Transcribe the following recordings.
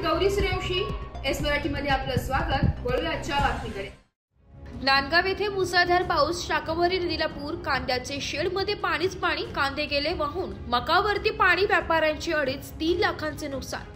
Gauri Suryavanshi, S मराठीमध्ये आपलं स्वागत। वळूया आजच्या बातमीकडे। नांदगाव येथे मुसळधार पाऊस, शाकंभरी नदीला पूर, कांद्याचे शेडमध्ये पाणीच पाणी, कांदे गेले वाहून, मकावरती पाणी, व्यापाऱ्यांची 2.5-3 लाखांचे नुकसान।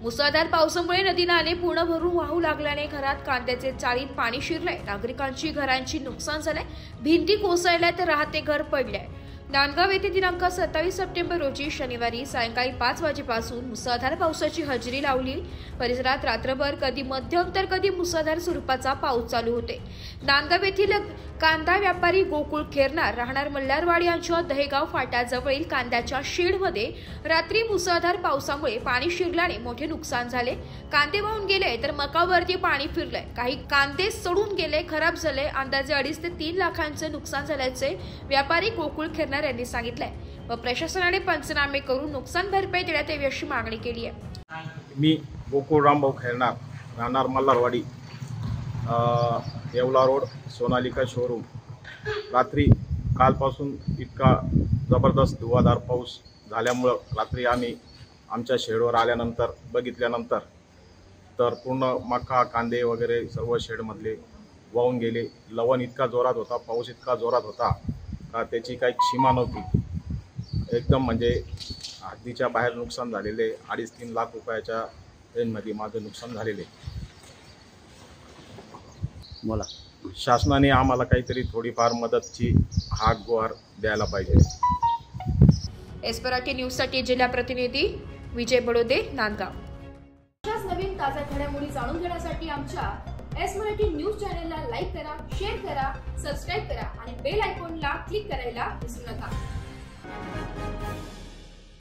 मुसळधार पावसामुळे नदी नाले पूर्ण भरून वाहू लागल्याने घरात कांद्याचे चाळीत पाणी शिरले, नागरिकांची घरांची नुकसान झाले, भिंती कोसळल्या तर राहते घर पडले। नांदगाव येथे दिनांक 27 सप्टेंबर रोजी शनिवारी सायंकाळी 5 वाजेपासून मुसळधार पावसाची हजेरी लावली। परिसरात रात्रभर कधी मध्यम तर कधी मुसळधार स्वरूपाचा पाऊस चालू होते। नांदगाव येथील कांदा व्यापारी गोकुळ खेरनार राहणार मल्हारवाडी यांच्या दहेगाव फाट्याजवळील कांद्याच्या शेडमध्ये रात्री मुसळधार पावसामुळे पाणी शिरल्याने मोठे नुकसान झाले। कांदे वाहून गेले तर मकावरती पाणी फिरले, काही कांदे सडून गेले, खराब झाले। अंदाजे 2.5 ते 3 लाखांचे नुकसान झाल्याचे व्यापारी गोकुळ खेरनार यांनी सांगितले व प्रशासनाने पंचनामे करून नुकसान भरपाई देण्यात यावी अशी मागणी केली आहे। मी गोकुळ रामभाऊ खेरनार राहणार मल्हारवाडी, येवला रोड, सोनालिका शोरूम। रात्री कालपासून इतका जबरदस्त धुवाधार पाऊस झाल्यामुळे रात्री आम्ही आमच्या शेडवर आल्यानंतर बघितल्यानंतर तर पूर्ण मका, कांदे वगैरे सर्व शेडमधले वाहून गेले। लवण इतका जोरात होता, पाऊस इतका जोरात होता का त्याची काही सीमा नव्हती। एकदम म्हणजे हद्दीच्या बाहेर नुकसान झालेले। 2.5-3 लाख रुपयाच्या रेंजमध्ये माझं नुकसान झालेले। मला शासनाने आम्हाला काहीतरी थोडीफार मदतची हाक गुहार द्यायला पाहिजे। एस मराठी न्यूजसाठी जिल्हा प्रतिनिधी विजय बडोदे, नांदगाव। अशाच नवीन ताज्या घडामोडी जाणून घेण्यासाठी आमच्या एस मराठी न्यूज चॅनलला लाईक करा, शेअर करा, सबस्क्राईब करा आणि बेल आयकॉनला क्लिक करायला विसरू नका।